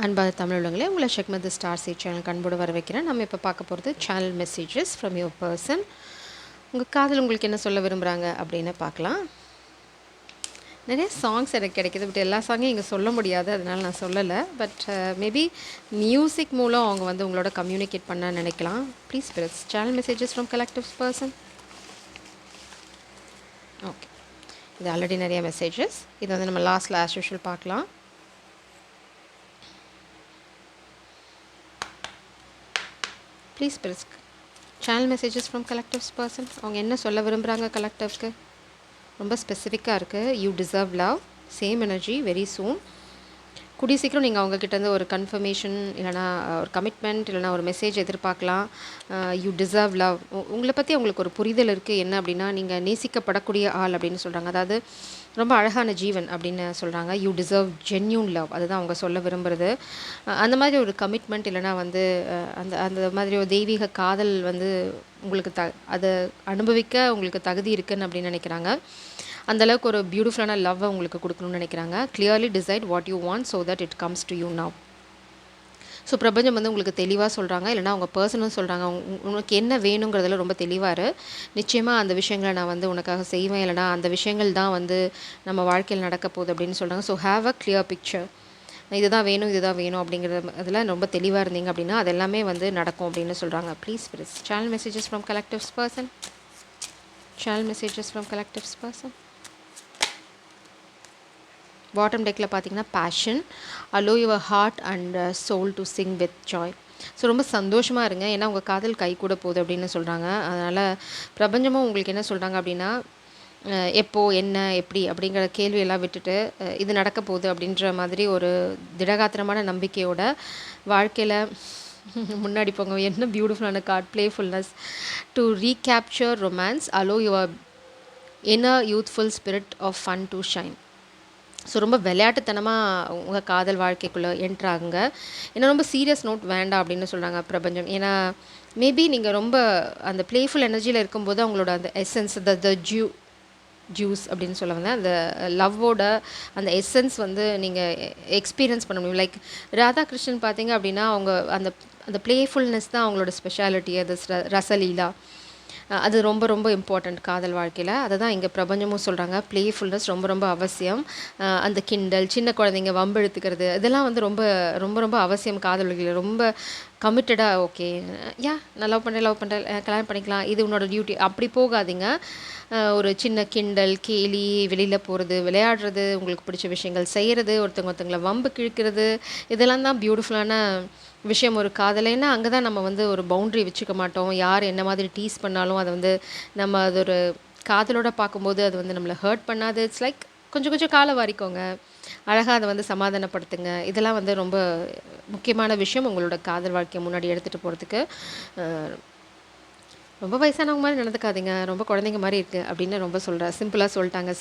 அன்பான தமிழ் உள்ளங்களே, உங்களை ஷெக்மத் ஸ்டார் சி சேனல் அன்போடு வர வைக்கிறேன். நம்ம இப்போ பார்க்க போகிறது channel messages from your person. உங்கள் காதல் உங்களுக்கு என்ன சொல்ல விரும்புகிறாங்க அப்படின்னு பார்க்கலாம். நிறைய சாங்ஸ் எனக்கு கிடைக்கிது, பட் எல்லா சாங்கையும் இங்கே சொல்ல முடியாது, அதனால் நான் சொல்லலை. பட் மேபி மியூசிக் மூலம் அவங்க வந்து உங்களோட கம்யூனிகேட் பண்ண நினைக்கலாம். Please press channel messages from collective person. Okay, இது ஆல்ரெடி நிறைய மெசேஜஸ். இது வந்து நம்ம லாஸ்ட்டில் ஆஸ் யூஷுவல் பார்க்கலாம். Please press channel messages from collectives person. அவங்க என்ன சொல்ல விரும்புகிறாங்க கலெக்டிவ்க்கு? ரொம்ப ஸ்பெசிஃபிக்காக இருக்குது. You deserve love, same energy, very soon. கூடிய சீக்கிரம் நீங்கள் அவங்கக்கிட்டேருந்து ஒரு கன்ஃபர்மேஷன் இல்லைனா ஒரு கமிட்மெண்ட் இல்லைனா ஒரு மெசேஜ் எதிர்பார்க்கலாம். You deserve love. உங்களை பற்றி அவங்களுக்கு ஒரு புரிதல் இருக்குது. என்ன அப்படின்னா, நீங்கள் நேசிக்கப்படக்கூடிய ஆள் அப்படின்னு சொல்கிறாங்க. அதாவது ரொம்ப அழகான ஜீவன் அப்படின்னு சொல்கிறாங்க. யூ டிசர்வ் ஜென்யூன் லவ், அதுதான் அவங்க சொல்ல விரும்புகிறது. அந்த மாதிரி ஒரு கமிட்மெண்ட் இல்லைனா வந்து அந்த அந்த மாதிரி ஒரு தெய்வீக காதல் வந்து உங்களுக்கு அதை அனுபவிக்க உங்களுக்கு தகுதி இருக்குன்னு அப்படின்னு நினைக்கிறாங்க. அந்தளவுக்கு ஒரு பியூட்டிஃபுல்லான லவ்வை உங்களுக்கு கொடுக்கணும்னு நினைக்கிறாங்க. Clearly decide what you want so that it comes to you now. So பிரபஞ்சம் வந்து உங்களுக்கு தெளிவாக சொல்கிறாங்க, இல்லைனா அவங்க பர்சனும் சொல்கிறாங்க, உனக்கு என்ன வேணுங்கிறதுல ரொம்ப தெளிவாக நிச்சயமாக அந்த விஷயங்களை நான் வந்து உனக்காக செய்வேன், இல்லைனா அந்த விஷயங்கள் தான் வந்து நம்ம வாழ்க்கையில் நடக்க போகுது அப்படின்னு சொல்கிறாங்க. So have a clear picture. இதுதான் வேணும், இதுதான் வேணும் அப்படிங்கிறது அதில் ரொம்ப தெளிவாக இருந்தீங்க அப்படின்னா அது எல்லாமே வந்து நடக்கும் அப்படின்னு சொல்கிறாங்க. Please please channel messages from collectives person. Channel messages from collectives person. Bottom டெக்கில் பார்த்தீங்கன்னா passion, allow your heart and soul to sing with joy. So ரொம்ப சந்தோஷமாக இருங்க, ஏன்னா உங்கள் காதல் கை கூட போகுது அப்படின்னு சொல்கிறாங்க. அதனால் பிரபஞ்சமும் உங்களுக்கு என்ன சொல்கிறாங்க அப்படின்னா, எப்போ என்ன எப்படி அப்படிங்கிற கேள்வியெல்லாம் விட்டுட்டு இது நடக்க போகுது அப்படின்ற மாதிரி ஒரு திடகாத்திரமான நம்பிக்கையோட வாழ்க்கையில் முன்னாடி போங்க. என்ன பியூட்டிஃபுல்லான card, playfulness to recapture romance, allow your inner youthful spirit of fun to shine. So ரொம்ப விளையாட்டுத்தனமாக உங்கள் காதல் வாழ்க்கைக்குள்ளே என்ட்ராகுங்க. ஏன்னா ரொம்ப சீரியஸ் நோட் வேண்டாம் அப்படின்னு சொல்கிறாங்க பிரபஞ்சம். ஏன்னா மேபி நீங்கள் ரொம்ப அந்த ப்ளேஃபுல் எனர்ஜியில் இருக்கும்போது அவங்களோட அந்த எசன்ஸ், த ஜூஸ் அப்படின்னு சொல்ல வந்தேன், அந்த லவ்வோட அந்த எசன்ஸ் வந்து நீங்கள் எக்ஸ்பீரியன்ஸ் பண்ண முடியும். லைக் ராதாகிருஷ்ணன் பார்த்தீங்க அப்படின்னா அவங்க அந்த அந்த ப்ளேஃபுல்னஸ் தான் அவங்களோட ஸ்பெஷாலிட்டி. அது ரசலீலா, அது ரொம்ப ரொம்ப இம்பார்ட்டண்ட் காதல் வாழ்க்கையில். அதை தான் இங்கே பிரபஞ்சமும் சொல்கிறாங்க. ப்ளேஃபுல்னஸ் ரொம்ப ரொம்ப அவசியம். அந்த கிண்டல், சின்ன குழந்தைங்க வம்பெடுத்துக்கிறது, இதெல்லாம் வந்து ரொம்ப ரொம்ப ரொம்ப அவசியம் காதல் வாழ்க்கையில். ரொம்ப கமிட்டடாக ஓகே நான் லவ் பண்ணுறேன் கல்யாணம் பண்ணிக்கலாம், இது உன்னோட டியூட்டி அப்படி போகாதீங்க. ஒரு சின்ன கிண்டல், கேலி, வெளியில் போகிறது, விளையாடுறது, உங்களுக்கு பிடிச்ச விஷயங்கள் செய்கிறது, ஒருத்தவங்களை வம்பு கிழிக்கிறது, இதெல்லாம் தான் பியூட்டிஃபுல்லான விஷயம் ஒரு காதல். ஏன்னா அங்கே தான் நம்ம வந்து ஒரு பவுண்ட்ரி வச்சுக்க மாட்டோம். யார் என்ன மாதிரி டீஸ் பண்ணாலும் அதை வந்து நம்ம அது ஒரு காதலோடு பார்க்கும்போது அது வந்து நம்மளை ஹர்ட் பண்ணாது. இட்ஸ் லைக் கொஞ்சம் கொஞ்சம் காலை வாரிக்கோங்க, அழகாக அதை வந்து சமாதானப்படுத்துங்க. இதெல்லாம் வந்து ரொம்ப முக்கியமான விஷயம் உங்களோட காதல் வாழ்க்கையை முன்னாடி எடுத்துகிட்டு போகிறதுக்கு. ரொம்ப வயசானவங்க மாதிரி நடந்துக்காதீங்க, ரொம்ப குழந்தைங்க மாதிரி இருக்குது அப்படின்னு ரொம்ப சிம்பிளாக சொல்லிட்டாங்க.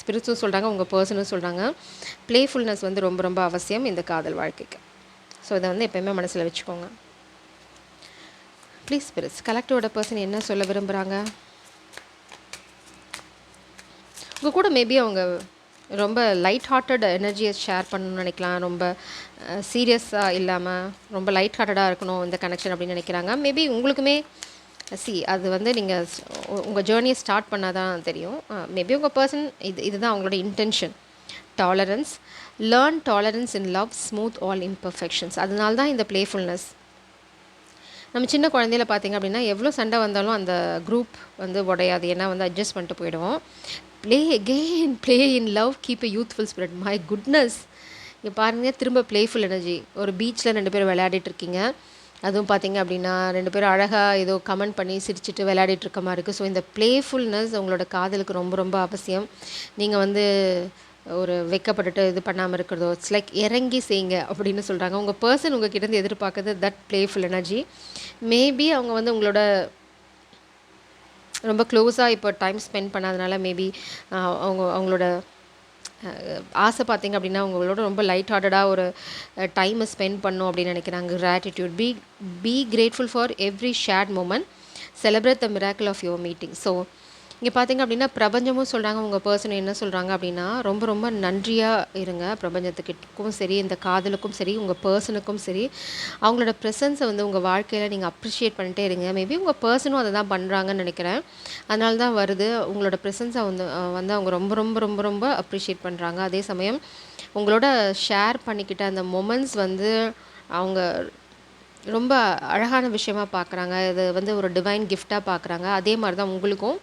ஸ்பிரிட்ஸும் சொல்கிறாங்க, உங்கள் பர்சனும் சொல்கிறாங்க. ப்ளேஃபுல்னஸ் வந்து ரொம்ப ரொம்ப அவசியம் இந்த காதல் வாழ்க்கைக்கு. ஸோ இதை வந்து எப்போயுமே மனசில் வச்சுக்கோங்க. ப்ளீஸ் ஸ்பிரிட்ஸ் கலெக்டிவோட பர்சன் என்ன சொல்ல விரும்புகிறாங்க? உங்கள் கூட மேபி அவங்க ரொம்ப லைட் ஹார்ட்டட் எனர்ஜியை ஷேர் பண்ணணும்னு நினைக்கலாம். ரொம்ப சீரியஸாக இல்லாமல் ரொம்ப லைட் ஹார்ட்டடாக இருக்கணும் இந்த கனெக்ஷன் அப்படின்னு நினைக்கிறாங்க. மேபி உங்களுக்குமே அது வந்து நீங்கள் உங்கள் ஜேர்னியை ஸ்டார்ட் பண்ணால் தான் தெரியும். மேபி உங்கள் பர்சன் இதுதான் அவங்களோட intention. Tolerance, learn tolerance in love, smooth all imperfections. அதனால தான் இந்த ப்ளேஃபுல்னஸ். நம்ம சின்ன குழந்தையில பார்த்திங்க அப்படின்னா எவ்வளோ சண்டை வந்தாலும் அந்த குரூப் வந்து உடையாது, ஏன்னா வந்து அட்ஜஸ்ட் பண்ணிட்டு போயிடுவோம். Play again, play in love, keep a youthful spirit. My goodness, இங்கே பாருங்கள், திரும்ப ப்ளேஃபுல் எனர்ஜி. ஒரு பீச்சில் 2 பேரும் விளையாடிட்டு இருக்கீங்க, அதுவும் பார்த்திங்க அப்படின்னா 2 பேரும் அழகாக ஏதோ கமெண்ட் பண்ணி சிரிச்சிட்டு விளையாடிட்டு இருக்க மாதிரி இருக்குது. ஸோ இந்த ப்ளேஃபுல்னஸ் உங்களோட காதலுக்கு ரொம்ப ரொம்ப அவசியம். நீங்கள் வந்து ஒரு வெக்கப்பட்டுட்டு இது பண்ணாமல் இருக்கிறதோ, இட்ஸ் லைக் இறங்கி செய்யுங்க அப்படின்னு சொல்கிறாங்க. உங்கள் பர்சன் உங்கள் கிட்டேருந்து எதிர்பார்க்குறது தட் ப்ளேஃபுல் எனர்ஜி. மேபி அவங்க வந்து உங்களோட ரொம்ப க்ளோஸாக இப்போ டைம் ஸ்பெண்ட் பண்ணாதனால மேபி அவங்களோட ஆசை பார்த்திங்க அப்படின்னா உங்களோட ரொம்ப லைட் ஹார்ட்டடாக ஒரு டைமை ஸ்பெண்ட் பண்ணும் அப்படின்னு நினைக்கிறாங்க. Gratitude, be grateful for every shared moment, celebrate the miracle of your meeting. So இங்கே பார்த்தீங்க அப்படின்னா பிரபஞ்சமும் சொல்கிறாங்க, உங்கள் பர்சன் என்ன சொல்கிறாங்க அப்படின்னா, ரொம்ப ரொம்ப நன்றியாக இருங்க பிரபஞ்சத்துக்கிட்டக்கும் சரி, இந்த காதலுக்கும் சரி, உங்கள் பர்சனுக்கும் சரி. அவங்களோட ப்ரெசன்ஸை வந்து உங்கள் வாழ்க்கையில் நீங்கள் அப்ரிஷியேட் பண்ணிட்டே இருங்க. மேபி உங்கள் பர்சனும் அதை தான் பண்ணுறாங்கன்னு நினைக்கிறேன். அதனால தான் வருது. உங்களோட ப்ரெசன்ஸை வந்து அவங்க ரொம்ப ரொம்ப ரொம்ப ரொம்ப அப்ரிஷியேட் பண்ணுறாங்க. அதே சமயம் உங்களோட ஷேர் பண்ணிக்கிட்ட அந்த மொமெண்ட்ஸ் வந்து அவங்க ரொம்ப அழகான விஷயமா பார்க்குறாங்க. இது வந்து ஒரு டிவைன் கிஃப்ட்டாக பார்க்குறாங்க. அதே மாரி தான் உங்களுக்கும்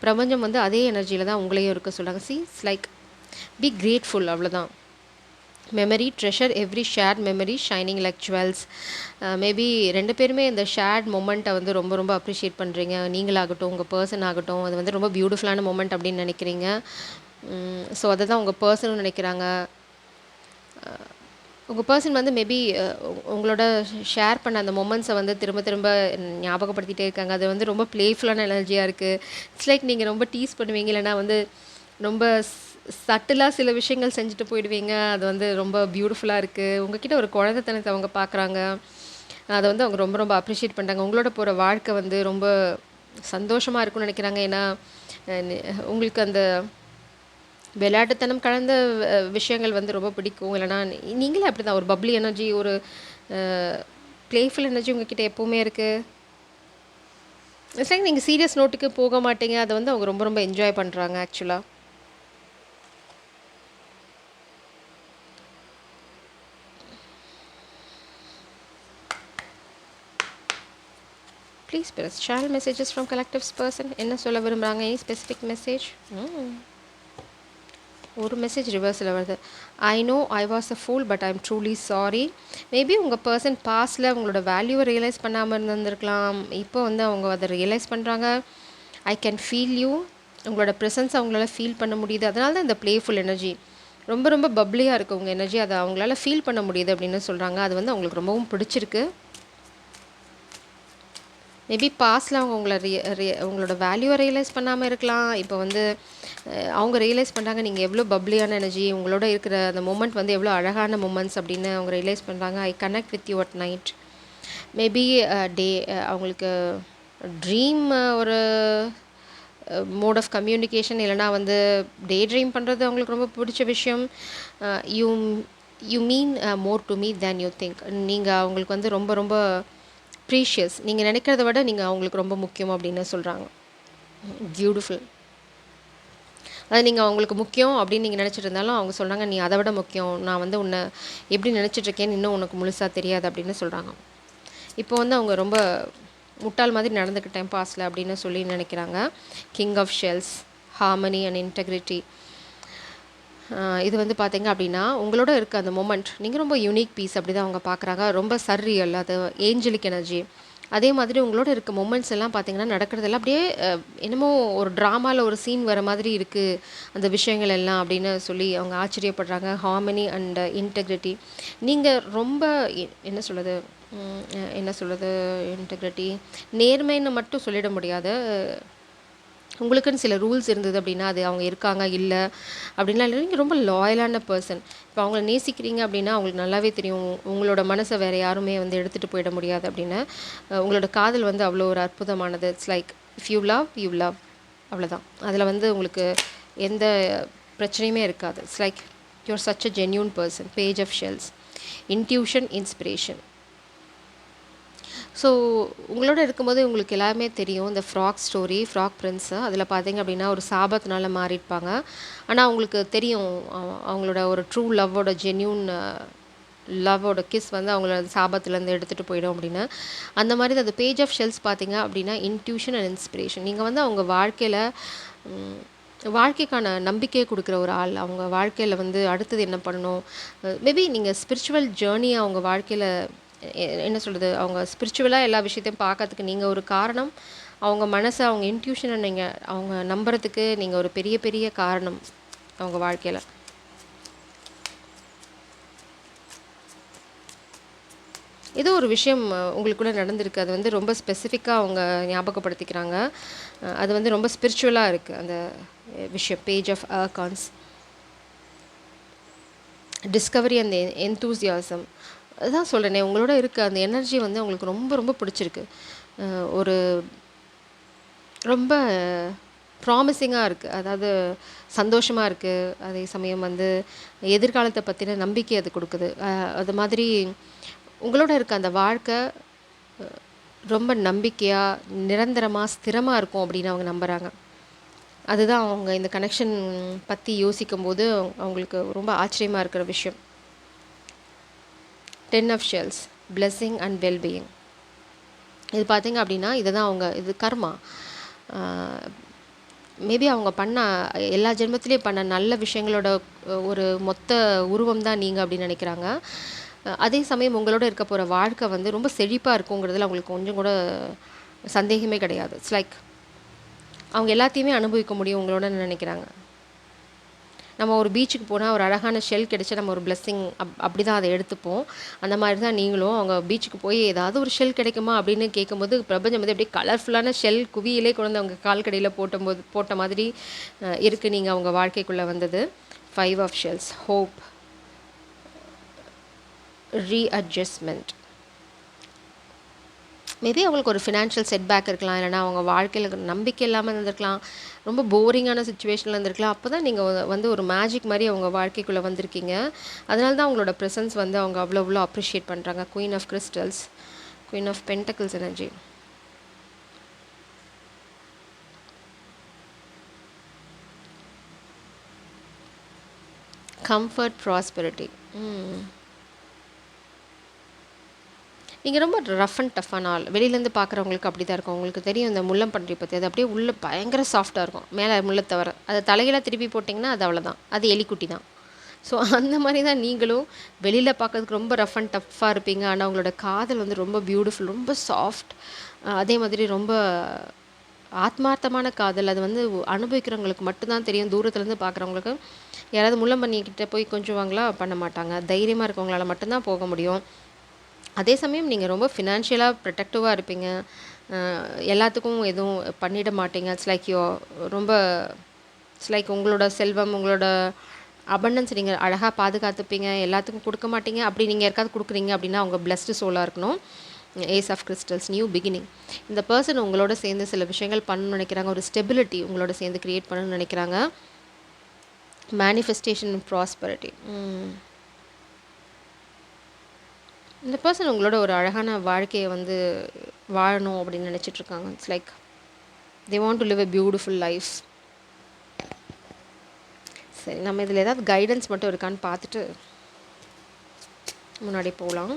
பிரபஞ்சம் வந்து அதே எனர்ஜியில தான் உங்களையும் இருக்க சொல்றாங்க. இட்ஸ் லைக் பி கிரேட்ஃபுல் அவ்வளோதான். Memory treasure every shared memory shining like jewels. Maybe 2 பேருமே இந்த ஷேர்ட் மொமெண்ட்டை வந்து ரொம்ப ரொம்ப அப்ரிஷியேட் பண்ணுறீங்க. நீங்களாகட்டும், உங்கள் பர்சன் ஆகட்டும், அது வந்து ரொம்ப பியூட்டிஃபுல்லான மொமெண்ட் அப்படின்னு நினைக்கிறீங்க. ஸோ அதை தான் உங்கள் பர்சனும் நினைக்கிறாங்க. உங்கள் பர்சன் வந்து மேபி உங்களோட ஷேர் பண்ண அந்த மொமெண்ட்ஸை வந்து திரும்ப திரும்ப ஞாபகப்படுத்திட்டே இருக்காங்க. அது வந்து ரொம்ப ப்ளேஃபுல்லான எனர்ஜியாக இருக்குது. இட்ஸ் லைக் நீங்கள் ரொம்ப டீஸ் பண்ணுவீங்க, இல்லைனா வந்து ரொம்ப சட்டிலாக சில விஷயங்கள் செஞ்சுட்டு போயிடுவீங்க. அது வந்து ரொம்ப பியூட்டிஃபுல்லாக இருக்குது. உங்ககிட்ட ஒரு குழந்தைத்தனத்தை அவங்க பார்க்குறாங்க. அதை வந்து அவங்க ரொம்ப ரொம்ப அப்ரிஷியேட் பண்ணுறாங்க. உங்களோட போகிற வாழ்க்கை வந்து ரொம்ப சந்தோஷமாக இருக்கும்னு நினைக்கிறாங்க. ஏன்னா உங்களுக்கு அந்த விளையாட்டுத்தனம் கலந்த விஷயங்கள் வந்து ரொம்ப பிடிக்கும். இல்லைனா நீங்களே அப்படி தான் ஒரு பப்ளி எனர்ஜி, ஒரு ப்ளேஃபுல் எனர்ஜி உங்ககிட்ட எப்போவுமே இருக்குது. இட்ஸ் லைக் நீங்கள் சீரியஸ் நோட்டுக்கு போக மாட்டீங்க. அதை வந்து அவங்க ரொம்ப ரொம்ப என்ஜாய் பண்ணுறாங்க ஆக்சுவலாக. Please press channel messages from collectives person. என்ன சொல்ல விரும்புகிறாங்க? Any specific message? ஒரு மெசேஜ் ரிவர்ஸில் வருது. I know I was a pool but I am truly sorry. Maybe உங்கள் பர்சன் பாஸ்டில் உங்களோட வேல்யூவை ரியலைஸ் பண்ணாமல் இருந்திருக்கலாம். இப்போ வந்து அவங்க அதை ரியலைஸ் பண்ணுறாங்க. I can feel you. உங்களோட ப்ரெசன்ஸ் அவங்களால ஃபீல் பண்ண முடியுது. அதனால தான் இந்த ப்ளேஃபுல் எனர்ஜி ரொம்ப ரொம்ப பப்ளியாக இருக்குது உங்கள் எனர்ஜி. அதை அவங்களால ஃபீல் பண்ண முடியுது அப்படின்னு சொல்கிறாங்க. அது வந்து அவங்களுக்கு ரொம்பவும் பிடிச்சிருக்கு. மேபி பாஸ்டில் அவங்க உங்களோட வேல்யூவை ரியலைஸ் பண்ணாமல் இருக்கலாம். இப்போ வந்து அவங்க ரியலைஸ் பண்ணுறாங்க நீங்கள் எவ்வளோ பப்ளியான எனர்ஜி, உங்களோட இருக்கிற அந்த மொமெண்ட் வந்து எவ்வளோ அழகான மொமெண்ட்ஸ் அப்படின்னு அவங்க ரியலைஸ் பண்ணுறாங்க. I connect with you at night. Maybe they அவங்களுக்கு ட்ரீம் ஒரு மோட் ஆஃப் கம்யூனிகேஷன், இல்லைனா வந்து டே ட்ரீம் பண்ணுறது அவங்களுக்கு ரொம்ப பிடிச்ச விஷயம். You you mean more to me than you think. நீங்கள் அவங்களுக்கு வந்து ரொம்ப ரொம்ப ப்ரீஷியஸ். நீங்கள் நினைக்கிறத விட நீங்கள் அவங்களுக்கு ரொம்ப முக்கியம் அப்படின்னு சொல்கிறாங்க. பியூட்டிஃபுல். அது நீங்கள் அவங்களுக்கு முக்கியம் அப்படின்னு நீங்கள் நினச்சிட்டு இருந்தாலும் அவங்க சொல்கிறாங்க, நீ அதை விட முக்கியம். நான் வந்து உன்னை எப்படி நினச்சிட்ருக்கேன்னு இன்னும் உனக்கு முழுசாக தெரியாது அப்படின்னு சொல்கிறாங்க. இப்போ வந்து அவங்க ரொம்ப முட்டாள் மாதிரி நடந்துக்கிட்டேன் பாஸ்டில் அப்படின்னு சொல்லி நினைக்கிறாங்க. King of shells, harmony and integrity. இது வந்து பார்த்தீங்க அப்படின்னா உங்களோட இருக்க அந்த மொமெண்ட் நீங்கள் ரொம்ப யூனிக் பீஸ் அப்படி தான் அவங்க பார்க்குறாங்க. ரொம்ப சர்ரியல், அது ஏஞ்சலிக் எனர்ஜி. அதே மாதிரி உங்களோட இருக்க மொமெண்ட்ஸ் எல்லாம் பார்த்தீங்கன்னா நடக்கிறதெல்லாம் அப்படியே என்னமோ ஒரு ட்ராமாவில் ஒரு சீன் வர மாதிரி இருக்குது அந்த விஷயங்கள் எல்லாம் அப்படின்னு சொல்லி அவங்க ஆச்சரியப்படுறாங்க. Harmony and integrity. நீங்கள் ரொம்ப என்ன சொல்கிறது இன்டெகிரிட்டி நேர்மைன்னு மட்டும் சொல்லிட முடியாது. உங்களுக்குன்னு சில ரூல்ஸ் இருந்தது அப்படின்னா அது அவங்க இருக்காங்க இல்லை அப்படின்லாம் இல்லை. நீங்கள் ரொம்ப லாயலான பர்சன். இப்போ அவங்கள நேசிக்கிறீங்க அப்படின்னா அவங்களுக்கு நல்லாவே தெரியும் உங்களோட மனசை வேறு யாருமே வந்து எடுத்துகிட்டு போயிட முடியாது அப்படின்னு. உங்களோட காதல் வந்து அவ்வளோ ஒரு அற்புதமானது. It's like if you love you love, அவ்வளோதான். அதில் வந்து உங்களுக்கு எந்த பிரச்சனையுமே இருக்காது. It's like you are such a genuine person. Page of shells, intuition, inspiration. So உங்களோட இருக்கும்போது உங்களுக்கு எல்லாமே தெரியும். இந்த ஃப்ராக் ஸ்டோரி, ஃப்ராக் பிரின்ஸு அதில் பார்த்தீங்க அப்படின்னா ஒரு சாபத்தினால மாறியிருப்பாங்க. ஆனால் அவங்களுக்கு தெரியும் அவங்களோட ஒரு ட்ரூ லவ்வோட ஜென்யூன் லவ்வோட கிஸ் வந்து அவங்கள சாபத்துலேருந்து எடுத்துகிட்டு போயிடும் அப்படின்னு. அந்த மாதிரி அந்த பேஜ் ஆஃப் ஷெல்ஸ் பார்த்தீங்க அப்படின்னா இன்ட்யூஷன் அண்ட் இன்ஸ்பிரேஷன். நீங்கள் வந்து அவங்க வாழ்க்கைக்கான நம்பிக்கையை கொடுக்குற ஒரு ஆள். அவங்க வாழ்க்கையில் வந்து அடுத்தது என்ன பண்ணணும், மேபி நீங்கள் ஸ்பிரிச்சுவல் ஜேர்னியை அவங்க வாழ்க்கையில் என்ன சொல்கிறது, அவங்க ஸ்பிரிச்சுவலாக எல்லா விஷயத்தையும் பார்க்கறதுக்கு நீங்கள் ஒரு காரணம். அவங்க மனசை, அவங்க இன்ட்யூஷனை நீங்கள் அவங்க நம்புறதுக்கு நீங்கள் ஒரு பெரிய பெரிய காரணம் அவங்க வாழ்க்கையில். ஏதோ ஒரு விஷயம் உங்களுக்குள்ளே நடந்திருக்கு. அது வந்து ரொம்ப ஸ்பெசிஃபிக்காக அவங்க ஞாபகப்படுத்திக்கிறாங்க. அது வந்து ரொம்ப ஸ்பிரிச்சுவலாக இருக்குது அந்த விஷயம். Page of arcanes, discovery and enthusiasm. அதுதான் சொல்கிறேனே, உங்களோட இருக்க அந்த எனர்ஜி வந்து அவங்களுக்கு ரொம்ப ரொம்ப பிடிச்சிருக்கு. ஒரு ரொம்ப ப்ராமிசிங்காக இருக்குது. அதாவது சந்தோஷமாக இருக்குது. அதே சமயம் வந்து எதிர்காலத்தை பற்றின நம்பிக்கை அது கொடுக்குது. அது மாதிரி உங்களோட இருக்க அந்த வாழ்க்கை ரொம்ப நம்பிக்கையாக, நிரந்தரமாக, ஸ்திரமாக இருக்கும் அப்படின்னு அவங்க நம்புகிறாங்க. அதுதான் அவங்க இந்த கனெக்ஷன் பற்றி யோசிக்கும்போது அவங்களுக்கு ரொம்ப ஆச்சரியமாக இருக்கிற விஷயம். 10 of shells, blessing and wellbeing. இது பார்த்தீங்க அப்படின்னா இதுதான் அவங்க இது கர்மா. மேபி அவங்க பண்ண எல்லா ஜென்மத்திலையும் பண்ண நல்ல விஷயங்களோட ஒரு மொத்த உருவம் தான் நீங்கள் அப்படின்னு நினைக்கிறாங்க. அதே சமயம் உங்களோட இருக்க போகிற வாழ்க்கை வந்து ரொம்ப செழிப்பாக இருக்குங்கிறதுல அவங்களுக்கு கொஞ்சம் கூட சந்தேகமே கிடையாது. இட்ஸ் லைக் அவங்க எல்லாத்தையுமே அனுபவிக்க முடியும் உங்களோட நினைக்கிறாங்க. நம்ம ஒரு பீச்சுக்கு போனால் ஒரு அழகான ஷெல் கிடைச்சா நம்ம ஒரு பிளெஸ்ஸிங் அப்படி தான் அதை எடுத்துப்போம். அந்த மாதிரி தான் நீங்களும் அவங்க பீச்சுக்கு போய் ஏதாவது ஒரு ஷெல் கிடைக்குமா அப்படின்னு கேட்கும்போது பிரபஞ்சம் வந்து அப்படியே கலர்ஃபுல்லான ஷெல் குவியிலே கொண்டு வந்து அவங்க கால் கடையில் போட்ட மாதிரி இருக்குது நீங்கள் அவங்க வாழ்க்கைக்குள்ளே வந்தது. 5 of shells, hope, readjustment. Maybe அவங்களுக்கு ஒரு ஃபினான்ஷியல் செட்பேக் இருக்கலாம், இல்லைனா அவங்க வாழ்க்கையில் நம்பிக்கை இல்லாமல் இருந்திருக்கலாம், ரொம்ப போரிங்கான சுச்சுவேஷனில் இருந்திருக்கலாம். அப்போ தான் நீங்கள் வந்து ஒரு மேஜிக் மாதிரி அவங்க வாழ்க்கைக்குள்ளே வந்திருக்கீங்க. அதனால தான் அவங்களோட ப்ரெசன்ஸ் வந்து அவங்க அவ்வளோ அப்ரிஷியேட் பண்ணுறாங்க. Queen of crystals, queen of pentacles energy. Comfort, prosperity. நீங்கள் ரொம்ப ரஃப் அண்ட் டஃப்பான ஆள். வெளியிலேருந்து பார்க்குறவங்களுக்கு அப்படி தான் இருக்கும். உங்களுக்கு தெரியும் இந்த முள்ளம்பன்றி பற்றி, அது அப்படியே உள்ளே பயங்கர சாஃப்டாக இருக்கும், மேலே முள்ளை தவிர. அதை தலைகீழாக திருப்பி போட்டிங்கன்னா அது அவ்வளோதான், அது எலிக்குட்டி தான். ஸோ அந்த மாதிரி தான் நீங்களும் வெளியில் பார்க்கறதுக்கு ரொம்ப ரஃப் அண்ட் டஃப்பாக இருப்பீங்க. ஆனால் உங்களோட காதல் வந்து ரொம்ப பியூட்டிஃபுல், ரொம்ப சாஃப்ட். அதே மாதிரி ரொம்ப ஆத்மார்த்தமான காதல். அது வந்து அனுபவிக்கிறவங்களுக்கு மட்டும்தான் தெரியும். தூரத்துலேருந்து பார்க்குறவங்களுக்கு யாராவது முள்ளம்பன்னிக்கிட்ட போய் கொஞ்சுவாங்களா? பண்ண மாட்டாங்க. தைரியமாக இருக்கவங்களால மட்டும்தான் போக முடியும். அதே சமயம் நீங்கள் ரொம்ப ஃபினான்ஷியலாக ப்ரொடெக்டிவாக இருப்பீங்க. எல்லாத்துக்கும் எதுவும் பண்ணிட மாட்டீங்க. இட்ஸ் லைக் ரொம்ப இட்ஸ் லைக் உங்களோட செல்வம், உங்களோட அபண்டன்ஸ் நீங்கள் அழகாக பாதுகாத்துப்பீங்க. எல்லாத்துக்கும் கொடுக்க மாட்டீங்க. அப்படி நீங்கள் யாருக்காவது கொடுக்குறீங்க அப்படின்னா அவங்க பிளஸ்டு சோலாக இருக்கணும். Ace of crystals, new beginning. இந்த பர்சன் உங்களோட சேர்ந்து சில விஷயங்கள் பண்ணணும்னு நினைக்கிறாங்க. ஒரு ஸ்டெபிலிட்டி உங்களோட சேர்ந்து க்ரியேட் பண்ணணும்னு நினைக்கிறாங்க. Manifestation, prosperity. இந்த பர்சன் உங்களோட ஒரு அழகான வாழ்க்கையை வந்து வாழணும் அப்படின்னு நினச்சிட்ருக்காங்க. It's like they want to live a beautiful life. சரி, நம்ம இதில் ஏதாவது கைடன்ஸ் மட்டும் இருக்கான்னு பார்த்துட்டு முன்னாடி போகலாம்.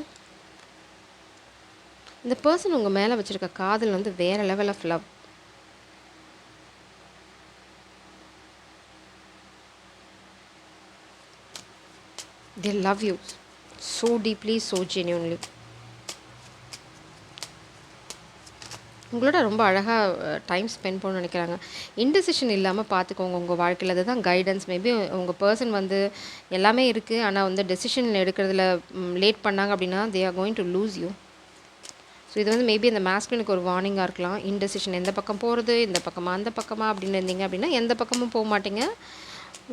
இந்த பர்சன் உங்கள் மேலே வச்சுருக்க காதல் வந்து வேறு level of love. they love you so deeply, so genuinely. உங்களோட ரொம்ப அழகாக டைம் ஸ்பெண்ட் பண்ணணும்னு நினைக்கிறாங்க. இன்டெசிஷன் இல்லாமல் பார்த்துக்கோங்க உங்கள் வாழ்க்கையில். அதுதான் கைடன்ஸ். மேபி உங்கள் பர்சன் வந்து எல்லாமே இருக்குது, ஆனால் வந்து டெசிஷன் எடுக்கிறதுல லேட் பண்ணாங்க அப்படின்னா they are going to lose you. So இது வந்து மேபி அந்த மாஸ்குலினுக்கு ஒரு வார்னிங்காக இருக்கலாம். இன்டெசிஷன், எந்த பக்கம் போகிறது, இந்த பக்கமாக அந்த பக்கமாக அப்படின்னு இருந்தீங்க அப்படின்னா எந்த பக்கமும் போக மாட்டீங்க.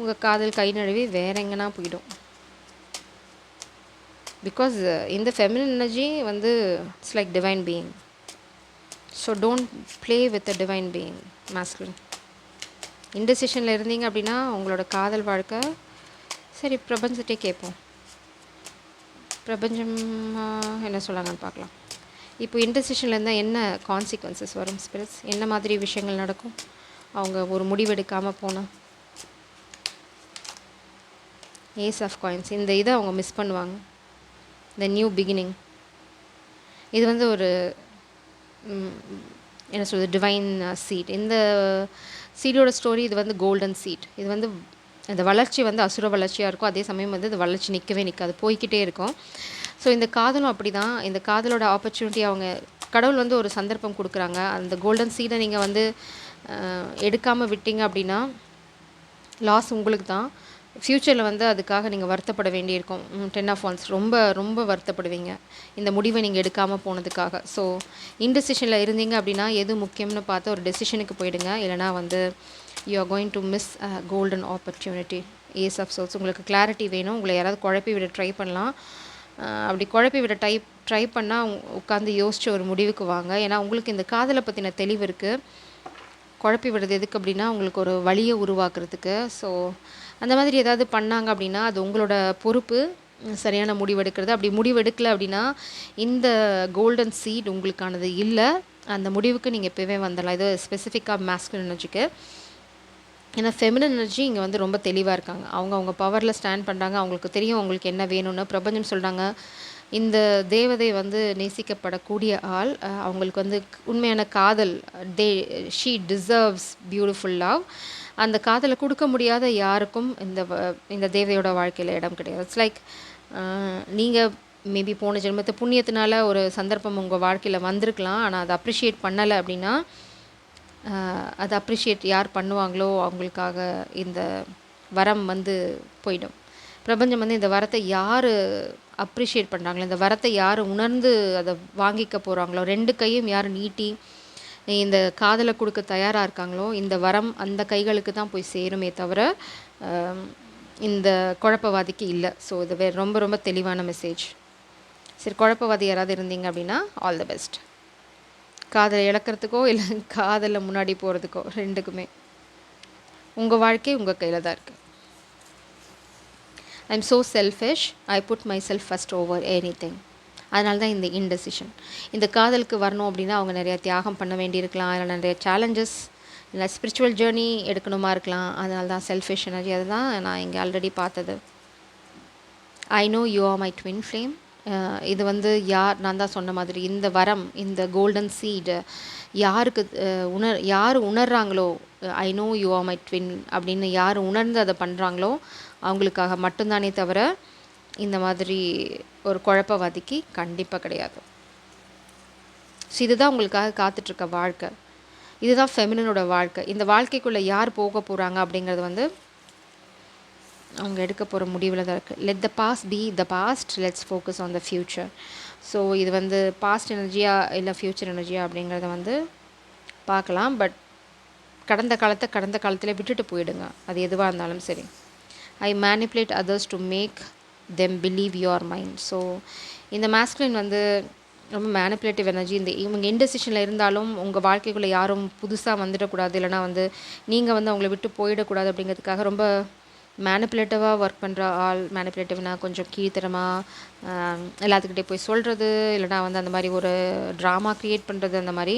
உங்கள் காதல் கை நழுவி வேற எங்கன்னா போயிடும். பிகாஸ் இந்த ஃபெமினின் எனர்ஜி வந்து it's like divine being. So don't play with a divine being masculine. இன்டெசிஷனில் இருந்தீங்க அப்படின்னா உங்களோட காதல் வாழ்க்கை. சரி, பிரபஞ்சத்தை கேட்போம். பிரபஞ்சம் என்ன சொல்லாங்கன்னு பார்க்கலாம். இப்போ இன்டெசிஷனில் இருந்தால் என்ன கான்சிக்வன்சஸ் வரும் ஸ்பிரிட்ஸ்? என்ன மாதிரி விஷயங்கள் நடக்கும் அவங்க ஒரு முடிவெடுக்காமல் போனால்? Ace of coins. இந்த இதை அவங்க மிஸ் பண்ணுவாங்க. The new beginning. இது வந்து ஒரு என்ன சொல்கிறது, டிவைன் சீட். இந்த சீடோட ஸ்டோரி இது வந்து கோல்டன் சீட். இது வந்து அந்த வளர்ச்சி வந்து அசுர வளர்ச்சியாக இருக்கும். அதே சமயம் வந்து இந்த வளர்ச்சி நிற்கவே நிற்காது, போய்கிட்டே இருக்கும். ஸோ இந்த காதலும் அப்படி தான். இந்த காதலோட ஆப்பர்ச்சுனிட்டி அவங்க கடவுள் வந்து ஒரு சந்தர்ப்பம் கொடுக்குறாங்க. அந்த கோல்டன் சீடை நீங்கள் வந்து எடுக்காமல் விட்டீங்க அப்படின்னா லாஸ் உங்களுக்கு தான். ஃப்யூச்சரில் வந்து அதுக்காக நீங்கள் வருத்தப்பட வேண்டியிருக்கும். 10 ஆஃப் வான்ஸ். ரொம்ப ரொம்ப வருத்தப்படுவீங்க இந்த முடிவை நீங்கள் எடுக்காமல் போனதுக்காக. ஸோ இன்டெசிஷனில் இருந்தீங்க அப்படின்னா எது முக்கியம்னு பார்த்து ஒரு டெசிஷனுக்கு போயிடுங்க. இல்லைனா வந்து you are going to miss a golden opportunity. Ace of souls. உங்களுக்கு கிளாரிட்டி வேணும். உங்களை யாராவது குழப்பி விட ட்ரை பண்ணலாம். அப்படி குழப்பி விட ட்ரை பண்ணால் உட்காந்து யோசித்து ஒரு முடிவுக்கு வாங்க. ஏன்னா உங்களுக்கு இந்த காதலை பற்றின தெளிவு இருக்குது. குழப்பி விடுறது எதுக்கு அப்படின்னா உங்களுக்கு ஒரு வழியை உருவாக்குறதுக்கு. ஸோ அந்த மாதிரி ஏதாவது பண்ணாங்க அப்படின்னா அது உங்களோட பொறுப்பு. சரியான முடிவெடுக்கிறது. அப்படி முடிவெடுக்கல அப்படின்னா இந்த கோல்டன் சீட் உங்களுக்கானது இல்லை. அந்த முடிவுக்கு நீங்கள் இப்போவே வந்துடலாம். இது ஸ்பெசிஃபிக்காக மேஸ்குலின் எனர்ஜிக்கு. ஏன்னா ஃபெமினின் எனர்ஜி இங்கே வந்து ரொம்ப தெளிவாக இருக்காங்க. அவங்க பவரில் ஸ்டாண்ட் பண்ணுறாங்க. அவங்களுக்கு தெரியும் அவங்களுக்கு என்ன வேணும்னு. பிரபஞ்சம் சொல்கிறாங்க இந்த தேவதை வந்து நேசிக்கப்படக்கூடிய ஆள். அவங்களுக்கு வந்து உண்மையான காதல். தே ஷீ டிசர்வ்ஸ் பியூட்டிஃபுல் லவ். அந்த காதலை கொடுக்க முடியாத யாருக்கும் இந்த தேவதையோட வாழ்க்கையில் இடம் கிடையாது. இட்ஸ் லைக் நீங்கள் மேபி போன ஜென்மத்தை புண்ணியத்தினால ஒரு சந்தர்ப்பம் உங்கள் வாழ்க்கையில் வந்திருக்கலாம். ஆனால் அதை அப்ரிஷியேட் பண்ணலை அப்படின்னா அதை அப்ரிஷியேட் யார் பண்ணுவாங்களோ அவங்களுக்காக இந்த வரம் வந்து போயிடும். பிரபஞ்சம் வந்து இந்த வரத்தை யார் அப்ரிஷியேட் பண்ணுறாங்களோ, இந்த வரத்தை யார் உணர்ந்து அதை வாங்கிக்க போகிறாங்களோ, 2 கையும் யார் நீட்டி இந்த காதலை கொடுக்க தயாராக இருக்காங்களோ, இந்த வரம் அந்த கைகளுக்கு தான் போய் சேருமே தவிர இந்த குழப்பவாதிக்கு இல்லை. ஸோ இது ரொம்ப ரொம்ப தெளிவான மெசேஜ். சரி, குழப்பவாதி யாராவது இருந்தீங்க அப்படின்னா ஆல் தி பெஸ்ட். காதலை இழக்கிறதுக்கோ இல்லை காதலில் முன்னாடி போகிறதுக்கோ 2க்குமே உங்கள் வாழ்க்கை உங்கள் கையில் தான் இருக்குது. I am so selfish. I put myself first over anything. அதனால தான் இந்த இன்டெசிஷன். இந்த காதலுக்கு வரணும் அப்படின்னா அவங்க நிறையா தியாகம் பண்ண வேண்டியிருக்கலாம். இல்லை நிறைய சேலஞ்சஸ் இல்லை ஸ்பிரிச்சுவல் ஜேர்னி எடுக்கணுமா இருக்கலாம். அதனால தான் செல்ஃபிஷ் எனர்ஜி. அதுதான் நான் இங்கே ஆல்ரெடி பார்த்தது. ஐ know you are my twin flame. இது வந்து நான் தான் சொன்ன மாதிரி இந்த வரம், இந்த கோல்டன் சீடு யாருக்கு யார் உணர்றாங்களோ, I know you are my twin அப்படின்னு யார் உணர்ந்து அதை பண்ணுறாங்களோ அவங்களுக்காக மட்டும்தானே தவிர இந்த மாதிரி ஒரு குழப்பவாதிக்கு கண்டிப்பாக கிடையாது. ஸோ இதுதான் உங்களுக்காக காத்துட்ருக்க வாழ்க்கை. இதுதான் ஃபெமினனோட வாழ்க்கை. இந்த வாழ்க்கைக்குள்ளே யார் போக போகிறாங்க அப்படிங்கிறது வந்து அவங்க எடுக்க போகிற முடிவில் தான் இருக்குது. Let the past be the past, let's focus on the future. So இது வந்து பாஸ்ட் எனர்ஜியா இல்லை ஃப்யூச்சர் எனர்ஜியா அப்படிங்கிறத வந்து பார்க்கலாம். பட் கடந்த காலத்திலே விட்டுட்டு போயிடுங்க. அது எதுவாக இருந்தாலும் சரி. I manipulate others to make them believe your mind. So இந்த மேஸ்குலின் வந்து ரொம்ப மேனிப்புலேட்டிவ் எனர்ஜி. இவங்க இன்டெசிஷனில் இருந்தாலும் உங்கள் வாழ்க்கைக்குள்ளே யாரும் புதுசாக வந்துடக்கூடாது, இல்லைனா வந்து நீங்கள் வந்து அவங்கள விட்டு போயிடக்கூடாது அப்படிங்கிறதுக்காக ரொம்ப மேனிப்புலேட்டிவாக ஒர்க் பண்ணுற ஆள். மேனிப்புலேட்டிவ்னா கொஞ்சம் கீழ்த்தரமாக எல்லாத்துக்கிட்டே போய் சொல்கிறது, இல்லைனா வந்து அந்த மாதிரி ஒரு ட்ராமா க்ரியேட் பண்ணுறது. அந்த மாதிரி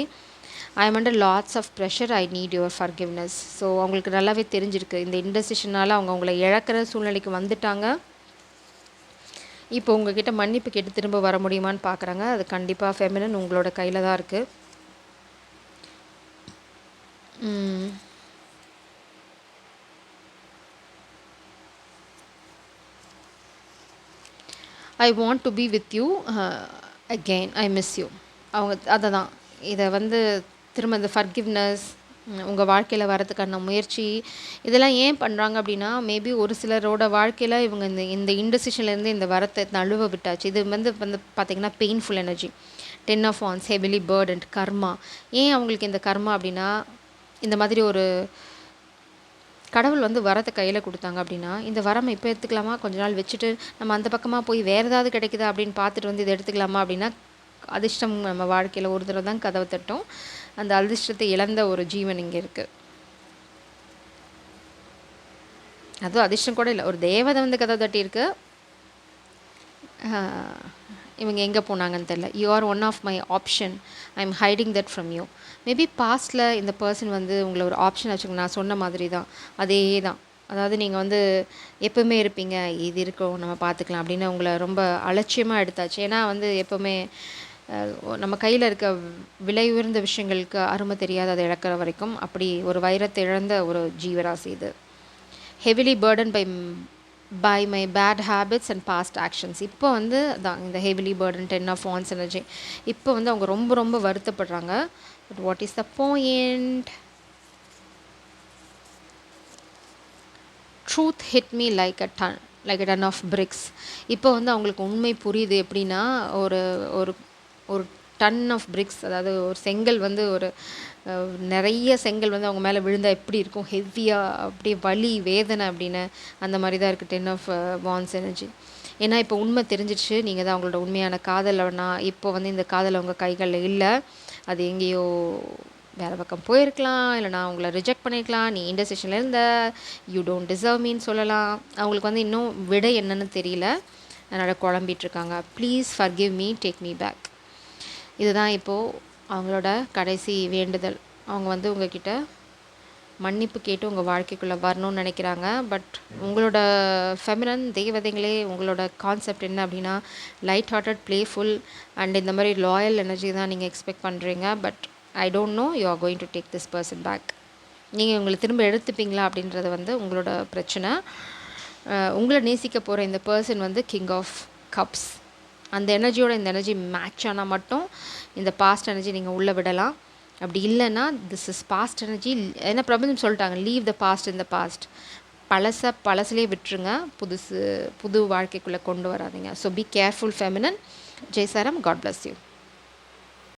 I am under lots of pressure. I need your forgiveness. So அவங்களுக்கு நல்லாவே தெரிஞ்சிருக்கு இந்த இன்டெசிஷனால் அவங்க அவங்கள இழக்கிற சூழ்நிலைக்கு வந்துட்டாங்க. இப்போ உங்ககிட்ட மன்னிப்பு கேட்டு திரும்ப வர முடியுமான்னு பார்க்குறாங்க. அது கண்டிப்பாக ஃபெமினன் உங்களோட கையில் தான் இருக்குது. I want to be with you again, I miss you. அவங்க அதை தான் இதை வந்து திரும்ப இந்த ஃபர்கிவ்னஸ் உங்கள் வாழ்க்கையில் வரதுக்கான முயற்சி இதெல்லாம் ஏன் பண்ணுறாங்க அப்படின்னா, மேபி ஒரு சிலரோட வாழ்க்கையில் இவங்க இந்த இன்டெசிஷன்லேருந்து இந்த வரத்தை நழுவ விட்டாச்சு. இது வந்து பார்த்திங்கன்னா painful energy. 10 of Wands, heavily burdened, karma. ஏன் அவங்களுக்கு இந்த கர்மா அப்படின்னா, இந்த மாதிரி ஒரு கடவுள் வந்து வரத்தை கையில் கொடுத்தாங்க அப்படின்னா, இந்த வரம் இப்போ எடுத்துக்கலாமா, கொஞ்ச நாள் வச்சுட்டு நம்ம அந்த பக்கமாக போய் வேறு ஏதாவது கிடைக்குதா அப்படின்னு பார்த்துட்டு வந்து இதை எடுத்துக்கலாமா அப்படின்னா, அதிர்ஷ்டம் நம்ம வாழ்க்கையில் ஒரு தடவை தான் கதவை தட்டும். அந்த அதிர்ஷ்டத்தை இழந்த ஒரு ஜீவன் இங்கே இருக்குது. அதுவும் அதிர்ஷ்டம் கூட இல்லை, ஒரு தேவதை வந்து கதவை தட்டியிருக்கு. இவங்க எங்கே போனாங்கன்னு தெரில. You are one of my option, I am hiding that from you. Maybe பாஸ்ட்டில் இந்த பர்சன் வந்து உங்களை ஒரு ஆப்ஷன் வச்சுக்கோங்க. நான் சொன்ன மாதிரி தான், அதே தான். அதாவது நீங்கள் வந்து எப்போவுமே இருப்பீங்க, இது இருக்கும் நம்ம பார்த்துக்கலாம் அப்படின்னு உங்களை ரொம்ப அலட்சியமாக எடுத்தாச்சு. ஏன்னா வந்து எப்போவுமே நம்ம கையில் இருக்க விலை உயர்ந்த விஷயங்களுக்கு அருமை தெரியாது, அதை இழக்கிற வரைக்கும். அப்படி ஒரு வைரத்தை இழந்த ஒரு ஜீவராசி இது. Heavily burden by my bad habits and past actions. இப்போ வந்து தான் இந்த heavily burden 10 of Wands energy. இப்போ வந்து அவங்க ரொம்ப ரொம்ப வருத்தப்படுறாங்க. But what is the point? Truth hit me like a ton of bricks. இப்போ வந்து அவங்களுக்கு உண்மை புரியுது. எப்படின்னா ஒரு ஒரு ஒரு டன் ஆஃப் பிரிக்ஸ், அதாவது ஒரு செங்கல் வந்து ஒரு நிறைய செங்கல் வந்து அவங்க மேலே விழுந்தால் எப்படி இருக்கும், ஹெவியாக, அப்படியே வலி வேதனை அப்படின்னு. அந்த மாதிரி தான் இருக்குது 10 of Wands எனர்ஜி. ஏன்னா இப்போ உண்மை தெரிஞ்சிடுச்சு, நீங்கள் தான் அவங்களோட உண்மையான காதலனா. இப்போ வந்து இந்த காதல் அவங்க கைகளில் இல்லை, அது எங்கேயோ வேறு பக்கம் போயிருக்கலாம், இல்லைனா அவங்கள ரிஜெக்ட் பண்ணியிருக்கலாம், நீ இன்டெசிஷனில் இருந்த, யூ டோன்ட் டிசர்வ் மீன்னு சொல்லலாம். அவங்களுக்கு வந்து இன்னும் விடை என்னன்னு தெரியல, அதனால் குழம்பிட்டுருக்காங்க. Please forgive me, take me back. இதுதான் இப்போது அவங்களோட கடைசி வேண்டுதல். அவங்க வந்து உங்ககிட்ட மன்னிப்பு கேட்டு உங்கள் வாழ்க்கைக்குள்ளே வரணும்னு நினைக்கிறாங்க. பட் உங்களோட ஃபெமினன் தேவதைங்களே உங்களோட கான்செப்ட் என்ன அப்படின்னா லைட் ஹார்ட்டட், ப்ளேஃபுல் அண்ட் இந்த மாதிரி லாயல் எனர்ஜி தான் நீங்கள் எக்ஸ்பெக்ட் பண்ணுறீங்க. But I don't know you are going to take this person back. நீங்கள் உங்களை திரும்ப எடுத்துப்பீங்களா அப்படின்றது வந்து உங்களோட பிரச்சனை. உங்களை நேசிக்க போகிற இந்த பர்சன் வந்து கிங் ஆஃப் கப்ஸ். அந்த எனர்ஜியோட இந்த எனர்ஜி மேட்ச் ஆனால் மட்டும் இந்த பாஸ்ட் எனர்ஜி நீங்கள் உள்ளே விடலாம். அப்படி இல்லைன்னா திஸ் இஸ் பாஸ்ட் எனர்ஜி. என்ன பிரபஞ்சம் சொல்லிட்டாங்க, leave the past in the past. பழசுலேயே விட்டுருங்க, புது வாழ்க்கைக்குள்ளே கொண்டு வராதிங்க. So be careful feminine. ஜெய் சாரம், காட் பிளஸ் யூ.